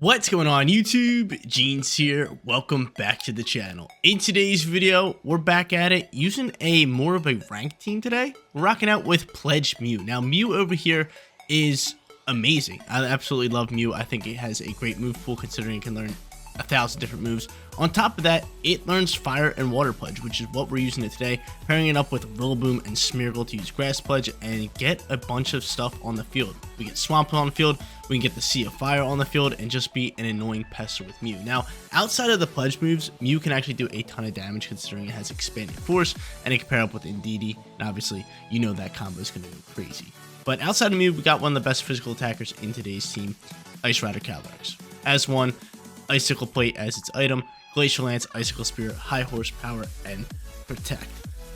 What's going on YouTube? Jeans here. Welcome back to the channel. In today's video, we're back at it using more of a ranked team today. We're rocking out with Pledge Mew. Now Mew over here is amazing. I absolutely love Mew. I think it has a great move pool considering it can learn 1,000 different moves. On top of that, it learns Fire and Water Pledge, which is what we're using it today, pairing it up with Rillaboom and Smeargle to use Grass Pledge and get a bunch of stuff on the field. We get Swamp on the field, we can get the Sea of Fire on the field, and just be an annoying pester with Mew. Now, outside of the Pledge moves, Mew can actually do a ton of damage considering it has Expanded Force, and it can pair up with Indeedee, and obviously, you know that combo is going to go crazy. But outside of Mew, we got one of the best physical attackers in today's team, Ice Rider Calyrex. As one, Icicle Plate as its item, Glacial Lance, Icicle Spirit, High Horsepower, and Protect.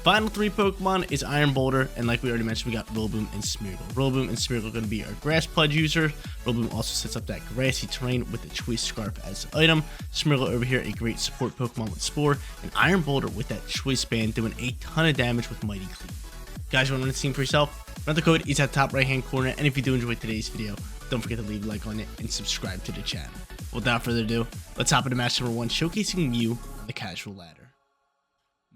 Final three Pokemon is Iron Boulder, and like we already mentioned, we got Rillaboom and Smeargle. Rillaboom and Smeargle are going to be our Grass Pledge user. Rillaboom also sets up that grassy terrain with the Choice Scarf as an item. Smeargle over here, a great support Pokemon with Spore, and Iron Boulder with that Choice Band doing a ton of damage with Mighty Cleave. Guys, you want to run the team for yourself? Another code is at the top right hand corner, and if you do enjoy today's video, don't forget to leave a like on it and subscribe to the channel. Without further ado, let's hop into match number 1, showcasing Mew on the casual ladder.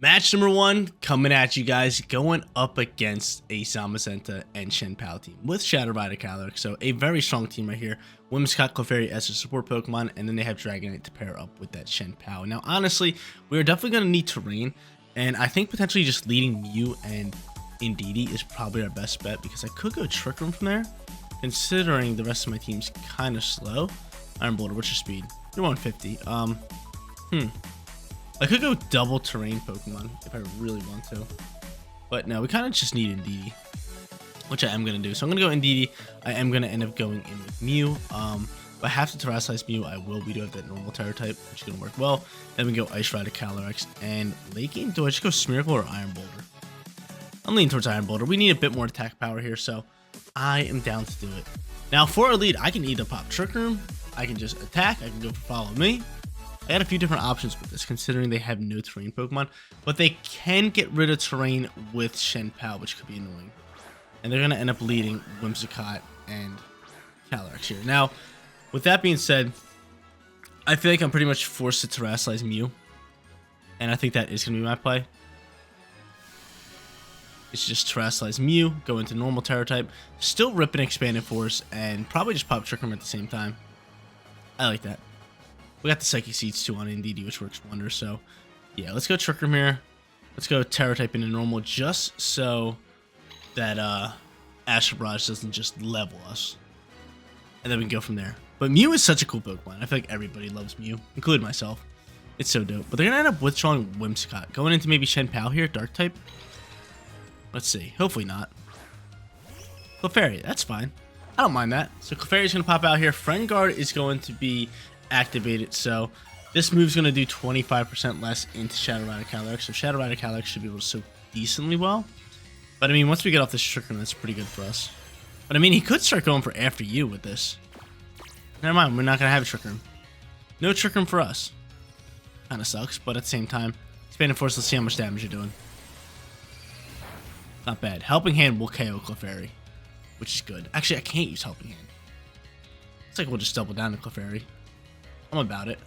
Match number 1 coming at you guys, going up against a Zamazenta and Shenpao team with Shadow Rider Calyrex, so a very strong team right here. Whimsicott, Clefairy as a support Pokemon, and then they have Dragonite to pair up with that Shenpao. Now, honestly, we are definitely going to need terrain, and I think potentially just leading Mew and Indeedee is probably our best bet because I could go Trick Room from there, considering the rest of my team's kind of slow. Iron Boulder, what's your speed? You're 150. I could go double terrain Pokemon if I really want to. But no, we kind of just need Indeedee, which I am going to do. So I'm going to go Indeedee. I am going to end up going in with Mew. If I have to Terrasilize Mew, I will. We do have that normal Terror type, which is going to work well. Then we go Ice Rider Calyrex. And late game, do I just go Smeargle or Iron Boulder? I'm leaning towards Iron Boulder. We need a bit more attack power here, so I am down to do it. Now, for our lead, I can either pop Trick Room, I can just attack, I can go for Follow Me. I had a few different options with this, considering they have no terrain Pokemon, but they can get rid of terrain with Shenpao, which could be annoying. And they're going to end up leading Whimsicott and Calyrex here. Now, with that being said, I feel like I'm pretty much forced to Terrasilize Mew, and I think that is going to be my play. It's just Terrasilize Mew, go into normal Terror type, still rip an Expanded Force, and probably just pop Trick Room at the same time. I like that. We got the Psychic Seeds too on Indeedee, which works wonders. So, yeah, let's go Trick Room here. Let's go Terror type into normal just so that Astral Barrage doesn't just level us. And then we can go from there. But Mew is such a cool Pokemon. I feel like everybody loves Mew, including myself. It's so dope. But they're going to end up withdrawing Whimsicott. Going into maybe Shenpao here, Dark type. Let's see. Hopefully not. Clefairy, that's fine. I don't mind that. So Clefairy's going to pop out here. Friend Guard is going to be activated. So this move's going to do 25% less into Shadow Rider Calyrex. So Shadow Rider Calyrex should be able to soak decently well. But I mean, once we get off this Trick Room, that's pretty good for us. But I mean, he could start going for After You with this. Never mind. We're not going to have a Trick Room. No Trick Room for us. Kind of sucks. But at the same time, Expanded Force, let's see how much damage you're doing. Not bad. Helping Hand will KO Clefairy, which is good. Actually, I can't use Helping Hand. It's like we'll just double down to Clefairy. I'm about it.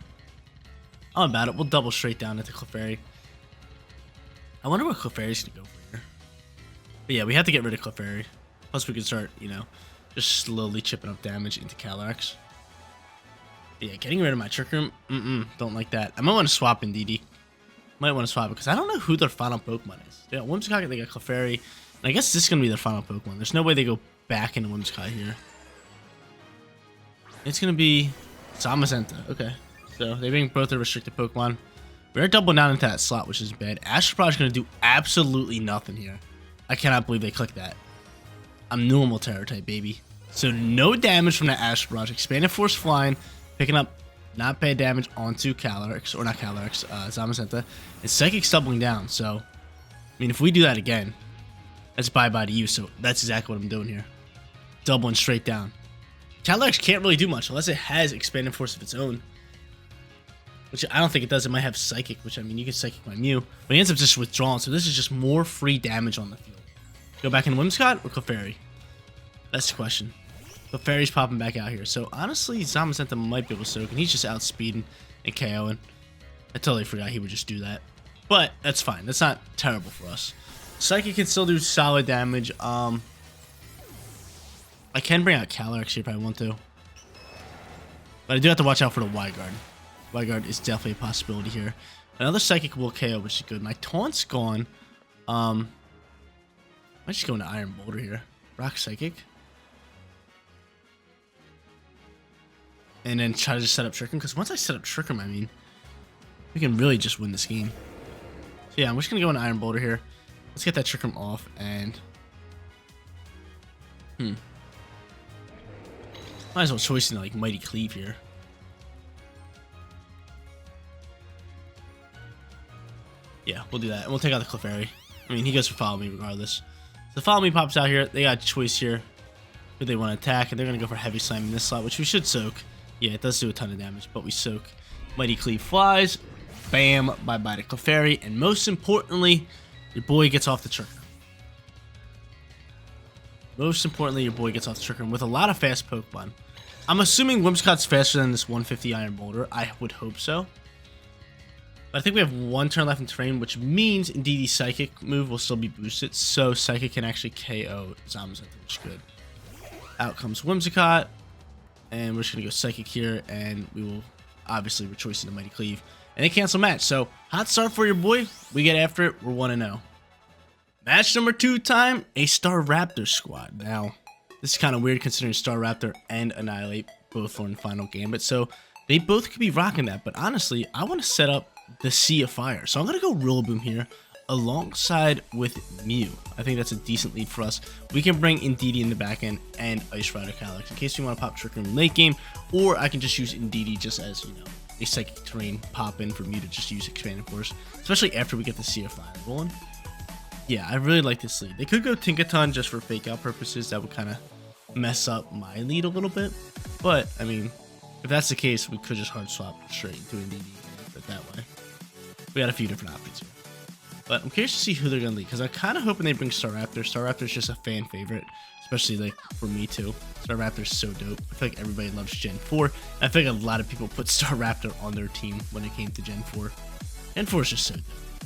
We'll double straight down into Clefairy. I wonder what Clefairy's going to go for here. But yeah, we have to get rid of Clefairy. Plus, we can start, you know, just slowly chipping up damage into Calyrex. But yeah, getting rid of my Trick Room, don't like that. I might want to swap Indeedee. Might want to swap it because I don't know who their final Pokemon is. They got Whimsicott, they got Clefairy, and I guess this is going to be their final Pokemon. There's no way they go back into Whimsicott here. It's going to be Zamazenta. Okay, so they bring both their restricted Pokemon. We're doubling down into that slot, which is bad. Astral Barrage is going to do absolutely nothing here. I cannot believe they clicked that. I'm normal Terror type, baby. So no damage from that Astral Barrage. Expanded Force flying, picking up not bad damage onto Calyrex, or not Calyrex, Zamazenta. And Psychic's doubling down, so, I mean, if we do that again, that's bye-bye to you, so that's exactly what I'm doing here. Doubling straight down. Calyrex can't really do much unless it has Expanded Force of its own. Which I don't think it does. It might have Psychic, which, I mean, you can Psychic my Mew. But he ends up just withdrawing, so this is just more free damage on the field. Go back in Whimsicott or Clefairy? That's the question. The fairy's popping back out here. So honestly, Zamazenta might be able to soak, and he's just outspeeding and KOing. I totally forgot he would just do that. But that's fine. That's not terrible for us. Psychic can still do solid damage. I can bring out Calyrex here if I want to. But I do have to watch out for the Y-Guard. Y-Guard is definitely a possibility here. Another Psychic will KO, which is good. My Taunt's gone. I might just go into Iron Boulder here. Rock Psychic. And then try to just set up Trick Room. Because once I set up Trick Room, I mean, we can really just win this game. So yeah, I'm just going to go into Iron Boulder here. Let's get that Trick Room off. And might as well choice into like Mighty Cleave here. Yeah, we'll do that. And we'll take out the Clefairy. I mean, he goes for Follow Me regardless. So Follow Me pops out here. They got a choice here who they want to attack. And they're going to go for Heavy Slam in this slot, which we should soak. Yeah, it does do a ton of damage, but we soak. Mighty Cleave flies. Bam. Bye-bye to Clefairy. And most importantly, your boy gets off the Trick Room. Most importantly, your boy gets off the Trick Room with a lot of fast Pokemon. I'm assuming Whimsicott's faster than this 150 Iron Boulder. I would hope so. But I think we have one turn left in terrain, which means Indeedee Psychic move will still be boosted. So Psychic can actually KO Zamazenta, which is good. Out comes Whimsicott. And we're just going to go Psychic here. And we will obviously rechoice into Mighty Cleave. And they cancel match. So hot start for your boy. We get after it. We're 1-0. Match number 2 time. A Staraptor squad. Now, this is kind of weird considering Staraptor and Annihilate both are in Final Gambit. So they both could be rocking that. But honestly, I want to set up the Sea of Fire. So I'm going to go Rillaboom here alongside with Mew. I think that's a decent lead for us. We can bring Indeedee in the back end and Ice Rider Calyrex in case we want to pop Trick Room late game. Or I can just use Indeedee just as, you know, a Psychic Terrain pop in for Mew to just use Expanded Force. Especially after we get the Sea of Fire rolling. Yeah, I really like this lead. They could go Tinkaton just for fake out purposes. That would kind of mess up my lead a little bit. But, I mean, if that's the case, we could just hard swap straight into Indeedee and put it that way. We got a few different options here. But I'm curious to see who they're going to lead, because I'm kind of hoping they bring Staraptor. Staraptor's just a fan favorite, especially like for me too. Staraptor's so dope. I feel like everybody loves Gen 4. I feel like a lot of people put Staraptor on their team when it came to Gen 4. Gen 4 is just so dope.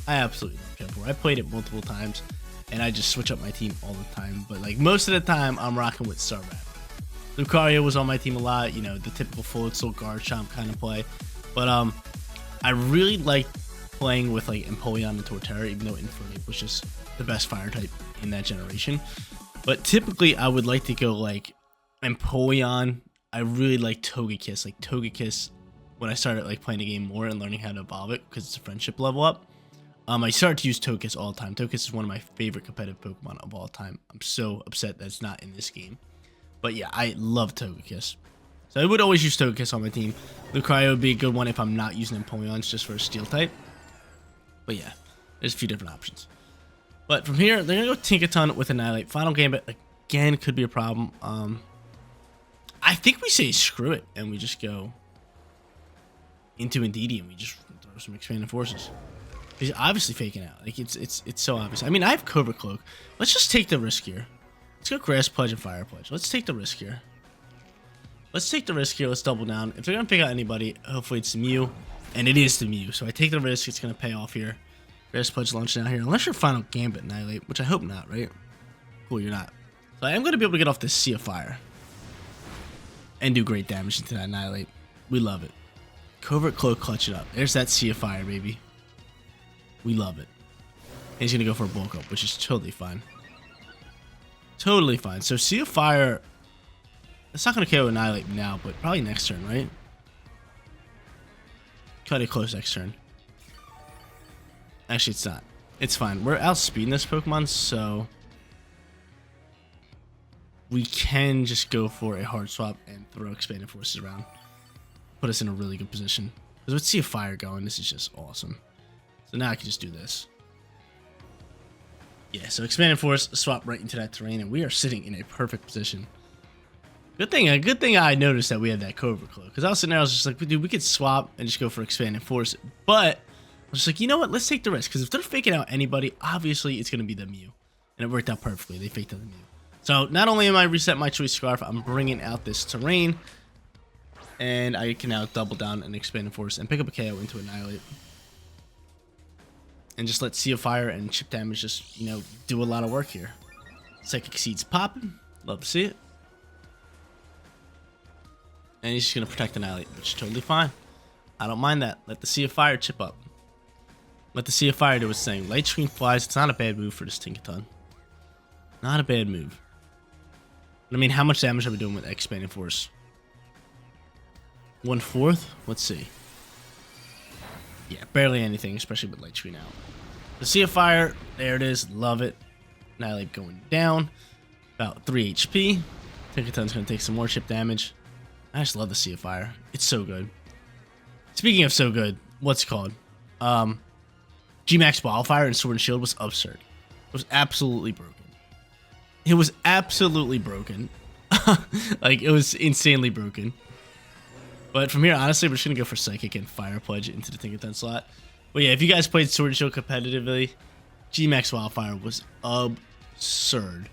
I absolutely love Gen 4. I played it multiple times, and I just switch up my team all the time. But like most of the time, I'm rocking with Staraptor. Lucario was on my team a lot, you know, the typical full Soul Guard Chomp kind of play. But I really like playing with like Empoleon and Torterra, even though Infernape was just the best fire type in that generation. But typically I would like to go like Empoleon. I really like Togekiss. Like Togekiss, when I started like playing the game more and learning how to evolve it because it's a friendship level up, I started to use Togekiss all the time. Togekiss is one of my favorite competitive Pokemon of all time. I'm so upset that it's not in this game. But yeah, I love Togekiss. So I would always use Togekiss on my team. Lucario would be a good one if I'm not using Empoleons just for a Steel type. But yeah, there's a few different options. But from here, they're going to go Tinkaton with Annihilate. Final Gambit, again, could be a problem. I think we say screw it, and we just go into Indeedee, and we just throw some Expanded Forces. He's obviously faking out. Like, it's so obvious. I mean, I have Cobra Cloak. Let's just take the risk here. Let's go Grass Pledge and Fire Pledge. Let's take the risk here. Let's take the risk here. Let's double down. If they're going to pick out anybody, hopefully it's Mew. And it is the Mew, so I take the risk. It's going to pay off here. Grass Pledge launching out here. Unless you're Final Gambit Annihilate, which I hope not, right? Cool, you're not. So I am going to be able to get off this Sea of Fire. And do great damage into that Annihilate. We love it. Covert Cloak, clutch it up. There's that Sea of Fire, baby. We love it. And he's going to go for a Bulk Up, which is totally fine. Totally fine. So Sea of Fire, it's not going to KO Annihilate now, but probably next turn, right? Cut it close next turn. Actually, it's not. It's fine. We're outspeeding this Pokemon, so we can just go for a hard swap and throw Expanded Forces around. Put us in a really good position. Because with Sea of Fire going, this is just awesome. So now I can just do this. Yeah, so Expanded Force, swap right into that terrain, and we are sitting in a perfect position. Good thing I noticed that we had that Cobra Cloak. Because I was sitting there, I was just like, dude, we could swap and just go for Expanded Force. But I was just like, you know what? Let's take the risk. Because if they're faking out anybody, obviously it's going to be the Mew. And it worked out perfectly. They faked out the Mew. So not only am I reset my choice scarf, I'm bringing out this terrain. And I can now double down and expand force and pick up a KO into Annihilate. And just let Sea of Fire and chip damage just, you know, do a lot of work here. Psychic Seed's popping. Love to see it. And he's just going to protect Annihilate, which is totally fine. I don't mind that. Let the Sea of Fire chip up. Let the Sea of Fire do its thing. Light Screen Flies. It's not a bad move for this Tinkaton. Not a bad move. I mean, how much damage are we doing with Expanding Force? 1/4? Let's see. Yeah, barely anything, especially with Light Screen out. The Sea of Fire, there it is. Love it. Annihilate going down. About 3 HP. Tinkaton's going to take some more chip damage. I just love the Sea of Fire. It's so good. Speaking of so good, what's it called? G-Max Wildfire and Sword and Shield was absurd. It was absolutely broken. It was absolutely broken. Like, it was insanely broken. But from here, honestly, we're just going to go for Psychic and Fire Pledge into the Tinkaton slot. But yeah, if you guys played Sword and Shield competitively, G-Max Wildfire was absurd.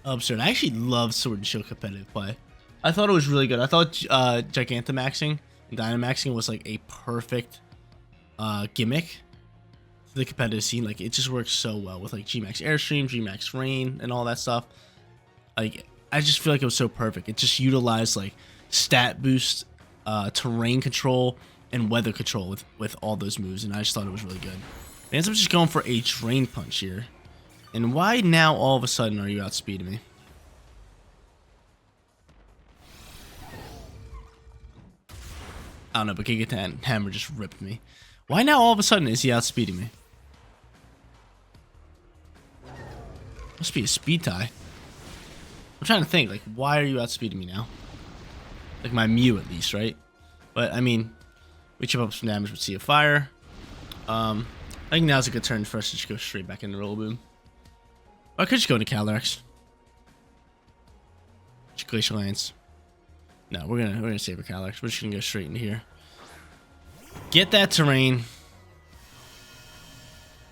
Absurd. I actually love Sword and Shield competitive play. I thought it was really good. I thought Gigantamaxing and Dynamaxing was like a perfect gimmick to the competitive scene. Like, it just works so well with like G-Max Airstream, G-Max Rain, and all that stuff. Like, I just feel like it was so perfect. It just utilized like stat boost, terrain control, and weather control with all those moves, and I just thought it was really good. And I'm just going for a Drain Punch here. And why now all of a sudden are you outspeeding me? I don't know, but Giga Hammer just ripped me. Why now all of a sudden is he outspeeding me? Must be a speed tie. I'm trying to think, like, why are you outspeeding me now? Like my Mew at least, right? But I mean, we chip up some damage with Sea of Fire. I think now's a good turn for us to just go straight back into Rillaboom. Or I could just go into Calyrex. Just Glacial Lance. No, we're gonna save our Calyrex. We're just gonna go straight into here. Get that terrain.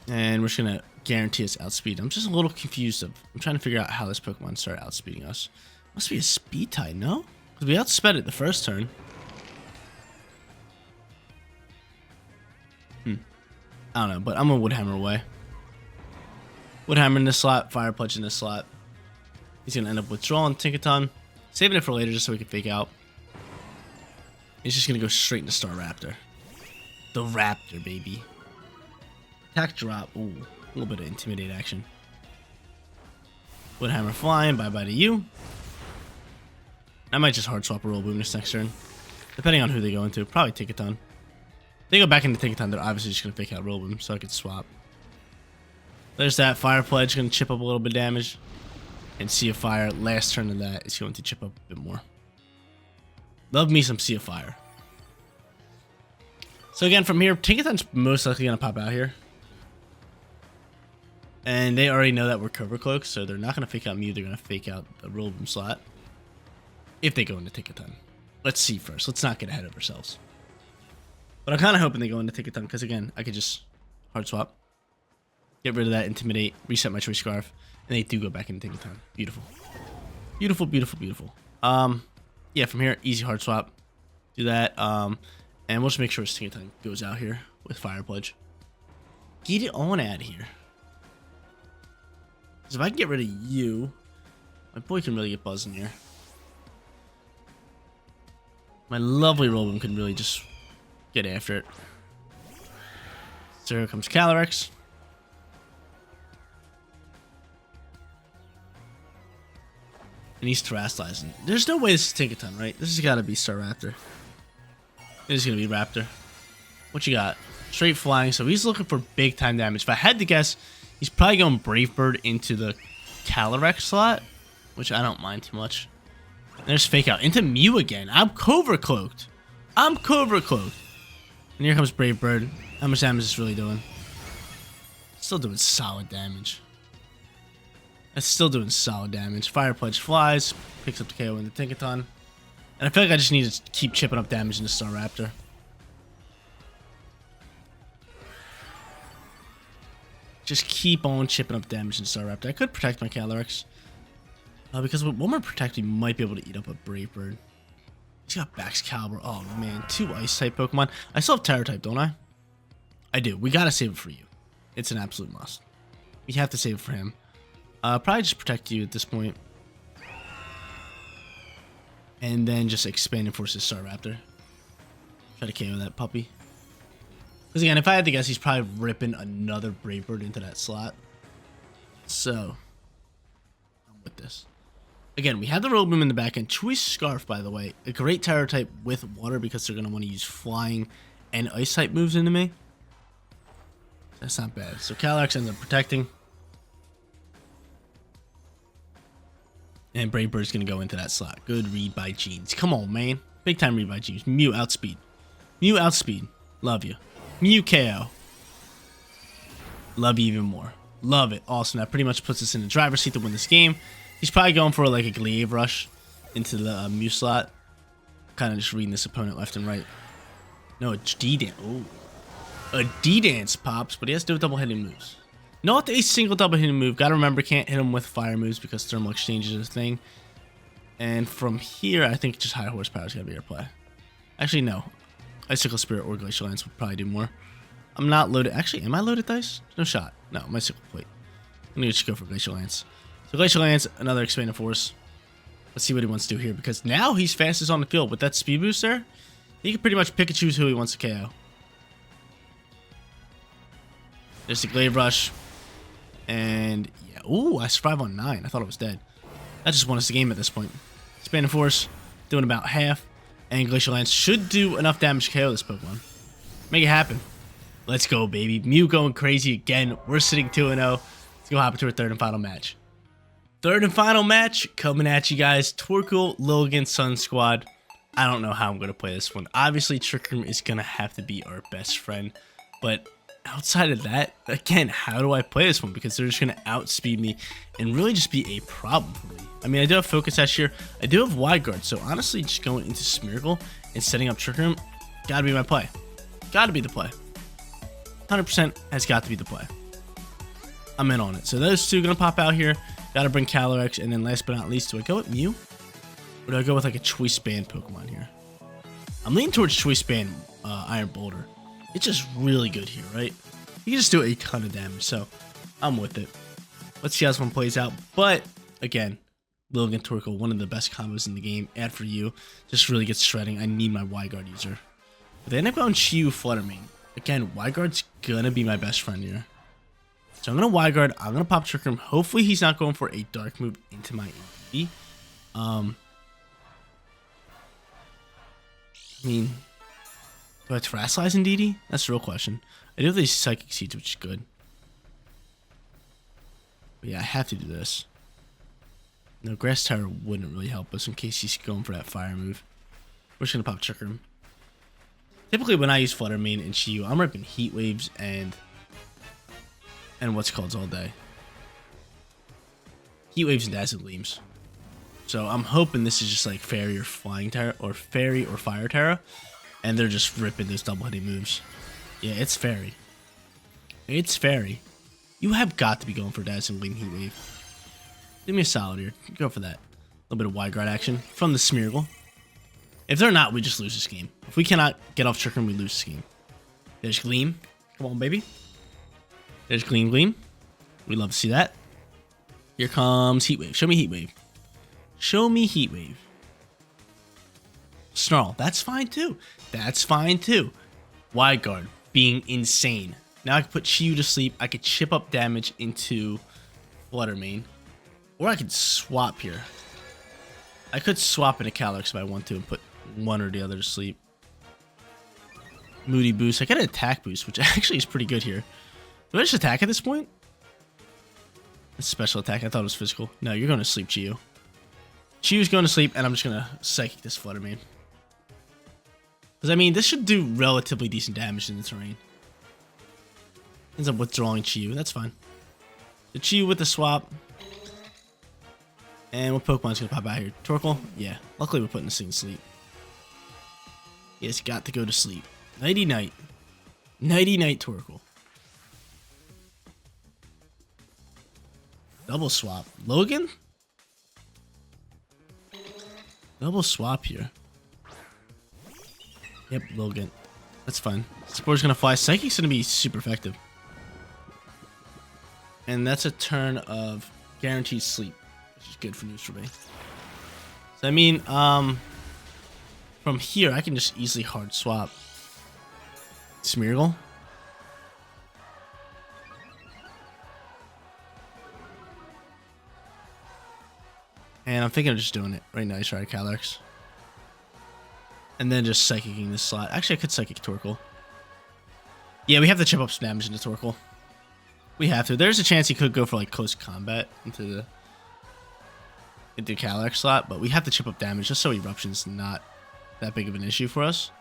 And we're just gonna guarantee us outspeed. I'm just a little confused. I'm trying to figure out how this Pokemon started outspeeding us. Must be a speed tie, no? Because we outsped it the first turn. I don't know, but I'm gonna Wood Hammer away. Wood Hammer in this slot, Fire Punch in this slot. He's gonna end up withdrawing Tinkaton. Saving it for later just so we can fake out. He's just gonna go straight into Staraptor. The Raptor, baby. Attack drop. Ooh, a little bit of Intimidate action. Wood Hammer flying. Bye bye to you. I might just hard swap a Rillaboom this next turn. Depending on who they go into. Probably Tinkaton. If they go back into Tinkaton, they're obviously just gonna fake out Rillaboom, so I could swap. There's that. Fire Pledge gonna chip up a little bit of damage. And Sea of Fire, last turn of that, is going to chip up a bit more. Love me some Sea of Fire. So again, from here, Tinkaton's most likely going to pop out here. And they already know that we're Cover Cloak, so they're not going to fake out Mew, they're going to fake out the Rillaboom slot. If they go into Tinkaton. Let's see first, let's not get ahead of ourselves. But I'm kind of hoping they go into Tinkaton, because again, I could just hard swap. Get rid of that Intimidate, reset my Choice Scarf. And they do go back into Tinkaton. Beautiful. Beautiful, beautiful, beautiful. Yeah, from here, easy hard swap. Do that. And we'll just make sure Tinkaton goes out here with Fire Pledge. Get it on out of here. Because if I can get rid of you, my boy can really get buzzing here. My lovely Rillaboom can really just get after it. So here comes Calyrex. And he's Terastalizing. There's no way this is Tinkaton, right? This has got to be Staraptor. This is going to be Raptor. What you got? Straight flying. So he's looking for big time damage. If I had to guess, he's probably going Brave Bird into the Calyrex slot, which I don't mind too much. And there's Fake Out into Mew again. I'm Cover Cloaked. I'm Cover Cloaked. And here comes Brave Bird. How much damage is this really doing? Still doing solid damage. That's still doing solid damage. Fire Pledge flies, picks up the KO in the Tinkaton. And I feel like I just need to keep chipping up damage into Staraptor. Just keep on chipping up damage into Staraptor. I could protect my Calyrex. Because with one more Protect, we might be able to eat up a Brave Bird. He's got Baxcalibur. Oh, man. 2 Ice-type Pokemon. I still have Terra-type, don't I? I do. We gotta save it for you. It's an absolute must. We have to save it for him. Probably just Protect you at this point. And then just Expand and force his Staraptor. Try to KO that puppy. Because again, if I had to guess, he's probably ripping another Brave Bird into that slot. So, I'm with this. Again, we have the Robe Boom in the back end. Choice Scarf, by the way. A great Terror type with water because they're going to want to use Flying and Ice type moves into me. That's not bad. So Calyrex ends up protecting. And Brave Bird's going to go into that slot. Good read by Jeans. Come on, man. Big time read by Jeans. Mew outspeed. Mew outspeed. Love you. Mew KO. Love you even more. Love it. Awesome. That pretty much puts us in the driver's seat to win this game. He's probably going for like a Glaive Rush into the Mew slot. Kind of just reading this opponent left and right. No, a D-Dance. Oh. A D-Dance pops, but he has to do double hitting moves. Not a single double hitting move. Gotta remember, can't hit him with fire moves because thermal exchange is a thing. And from here, I think just high horsepower is gonna be our play. Actually, no. Icicle Spirit or Glacial Lance would probably do more. I'm not loaded. Actually, am I loaded dice? No shot. No, my Sickle Plate. I'm gonna just go for Glacial Lance. So Glacial Lance, another Expanded Force. Let's see what he wants to do here, because now he's fastest on the field. With that speed boost there, he can pretty much pick and choose who he wants to KO. There's the Glaive Rush. And, yeah. Ooh, I survived on 9. I thought it was dead. That just won us the game at this point. Expanded Force, doing about half. And Glacial Lance should do enough damage to KO this Pokemon. Make it happen. Let's go, baby. Mew going crazy again. We're sitting 2-0. Let's go hop into our third and final match. Third and final match coming at you guys. Torkoal, Lilligant, Sun Squad. I don't know how I'm going to play this one. Obviously, Trick Room is going to have to be our best friend. But outside of that, again, how do I play this one? Because they're just going to outspeed me and really just be a problem for me. I mean, I do have Focus Sash here. I do have Wide Guard. So honestly, just going into Smeargle and setting up Trick Room, got to be my play. Got to be the play. 100% has got to be the play. I'm in on it. So those two going to pop out here. Got to bring Calyrex. And then last but not least, do I go with Mew? Or do I go with like a Choice Band Pokemon here? I'm leaning towards Choice Band Iron Boulder. It's just really good here, right? You can just do a ton of damage, so I'm with it. Let's see how this one plays out. But, again, Lilligant Torkoal, one of the best combos in the game. Add for you. Just really gets shredding. I need my Wide Guard user. But they end up going Chiyu Fluttermane. Again, Wide Guard's going to be my best friend here. So I'm going to Wide Guard. I'm going to pop Trick Room. Hopefully he's not going for a Dark move into my ADD. I mean, do I Terrasilize in DD? That's the real question. I do have these Psychic Seeds, which is good. But yeah, I have to do this. No, Grass Tower wouldn't really help us in case he's going for that fire move. We're just going to pop Trick Room. Typically, when I use Fluttermane and Chiyu, I'm ripping Heat Waves and what's called all day. Heat Waves and Dazzling Gleams. So I'm hoping this is just like Fairy or Flying Terra, or Fairy or Fire Terra, and they're just ripping those double hitting moves. Yeah, it's Fairy. It's Fairy. You have got to be going for Dazzling Gleam Heat Wave. Give me a solid here. Go for that. A little bit of Wide Guard action from the Smeargle. If they're not, we just lose this game. If we cannot get off Trick Room, we lose this game. There's Gleam. Come on, baby. There's Gleam Gleam. We love to see that. Here comes Heat Wave. Show me Heat Wave. Show me Heat Wave. Snarl. That's fine too. That's fine too. Wide Guard. Being insane. Now I can put Chiyu to sleep. I could chip up damage into Fluttermane. Or I could swap here. I could swap into Calyrex if I want to and put one or the other to sleep. Moody Boost. I got an Attack Boost, which actually is pretty good here. Do I just attack at this point? It's special attack. I thought it was physical. No, you're going to sleep, Chiyu. Chiyu's going to sleep, and I'm just going to Psychic this Fluttermane. Because, I mean, this should do relatively decent damage in the terrain. Ends up withdrawing Chiyu. That's fine. The Chiyu with the swap. And what Pokemon's going to pop out here? Torkoal? Yeah. Luckily, we're putting this thing to sleep. He has got to go to sleep. Nighty-night. Nighty-night, Torkoal. Double swap. Logan? Double swap here. Yep, Logan. That's fine. Spore's gonna fly. Psychic's gonna be super effective. And that's a turn of guaranteed sleep, which is good for news for me. So I mean, from here I can just easily hard swap Smeargle. And I'm thinking of just doing it right now. I try Calyrex. And then just Psychicking this slot. Actually, I could Psychic Torkoal. Yeah, we have to chip up some damage into Torkoal. We have to. There's a chance he could go for like close combat into Calyrex slot, but we have to chip up damage just so Eruption's not that big of an issue for us.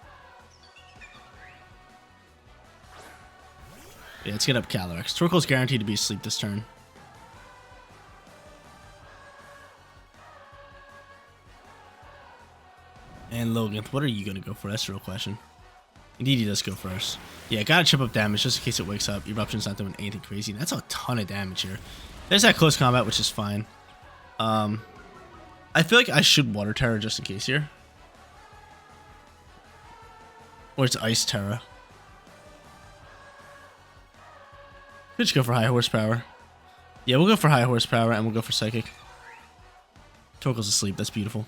Yeah, let's get up Calyrex. Torkoal's guaranteed to be asleep this turn. And Logan, what are you going to go for? That's the real question. Indeed, he does go first. Yeah, gotta chip up damage just in case it wakes up. Eruption's not doing anything crazy. That's a ton of damage here. There's that close combat, which is fine. I feel like I should Water Terror just in case here. Or it's Ice Terror. Could just go for high horsepower. Yeah, we'll go for high horsepower and we'll go for Psychic. Torkoal's asleep. That's beautiful.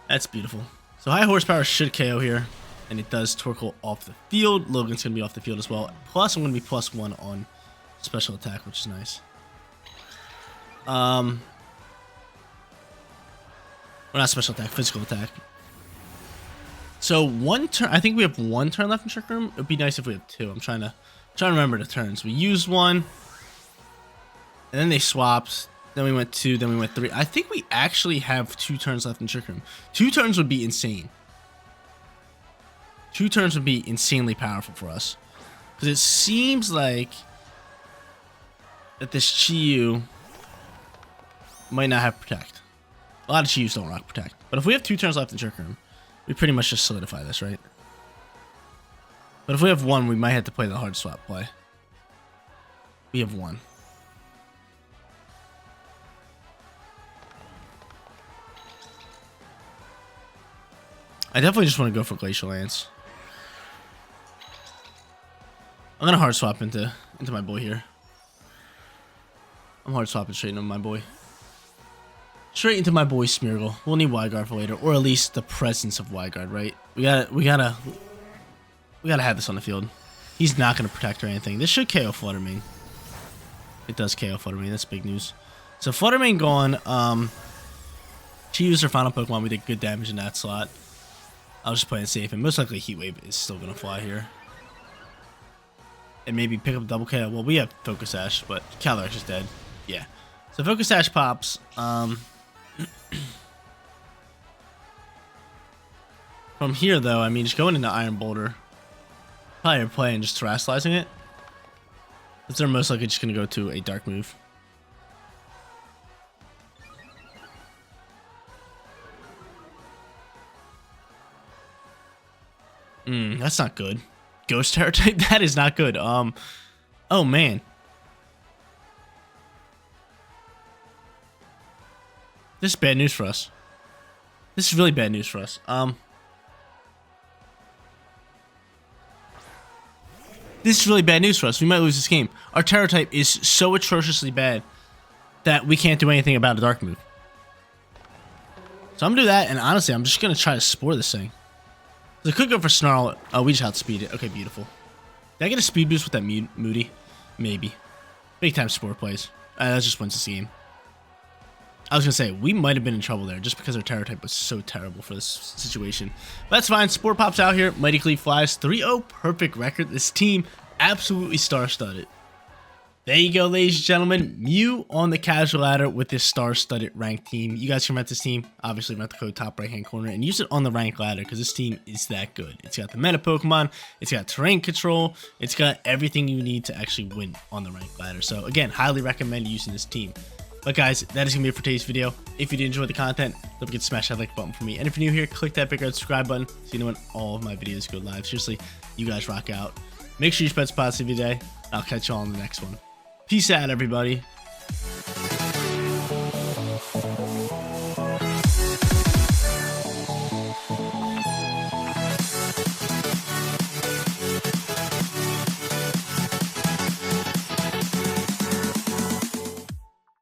That's beautiful. So high horsepower should KO here, and it does Torkoal off the field. Logan's going to be off the field as well. Plus, I'm going to be +1 on special attack, which is nice. Well, not special attack, physical attack. So one turn, I think we have one turn left in Trick Room. It would be nice if we have two. I'm trying to remember the turns. We used one, and then they swapped. Then we went 2, then we went 3. I think we actually have 2 turns left in Trick Room. 2 turns would be insane. 2 turns would be insanely powerful for us. Because it seems like that this Chi-Yu might not have Protect. A lot of Chi-Yus don't rock Protect. But if we have 2 turns left in Trick Room, we pretty much just solidify this, right? But if we have 1, we might have to play the hard swap play. We have 1. I definitely just want to go for Glacial Lance. I'm gonna hard swap into my boy here. I'm hard swapping straight into my boy. Straight into my boy Smeargle. We'll need Wyguard for later, or at least the presence of Wyguard, right? We gotta have this on the field. He's not gonna protect or anything. This should KO Fluttermane. It does KO Fluttermane. That's big news. So Fluttermane gone. She used her final Pokemon. We did good damage in that slot. I was just playing safe, and most likely Heat Wave is still gonna fly here. And maybe pick up Double KO. Well, we have Focus Sash, but Calyrex is dead. Yeah. So Focus Sash pops. From here, though, I mean, just going into Iron Boulder. Probably playing just Terastallizing it. Because they're most likely just gonna go to a Dark move. That's not good. Ghost Terror type? That is not good. Oh man. This is bad news for us. This is really bad news for us. This is really bad news for us. We might lose this game. Our Terror type is so atrociously bad that we can't do anything about a Dark move. So I'm gonna do that, and honestly, I'm just gonna try to Spore this thing. I could go for Snarl. Oh, we just outspeed it. Okay, beautiful. Did I get a speed boost with that Moody? Maybe. Big time Spore plays. That just wins this game. I was going to say, we might have been in trouble there just because our Terror type was so terrible for this situation. But that's fine. Spore pops out here. MYTHICAL flies. 3-0 perfect record. This team absolutely star-studded. There you go, ladies and gentlemen. Mew on the casual ladder with this star-studded ranked team. You guys can rent this team. Obviously, rent the code top right-hand corner and use it on the ranked ladder because this team is that good. It's got the meta Pokemon. It's got terrain control. It's got everything you need to actually win on the ranked ladder. So, again, highly recommend using this team. But, guys, that is going to be it for today's video. If you did enjoy the content, don't forget to smash that like button for me. And if you're new here, click that big red subscribe button so you know when all of my videos go live. Seriously, you guys rock out. Make sure you spread positivity today. I'll catch you all on the next one. Peace out, everybody.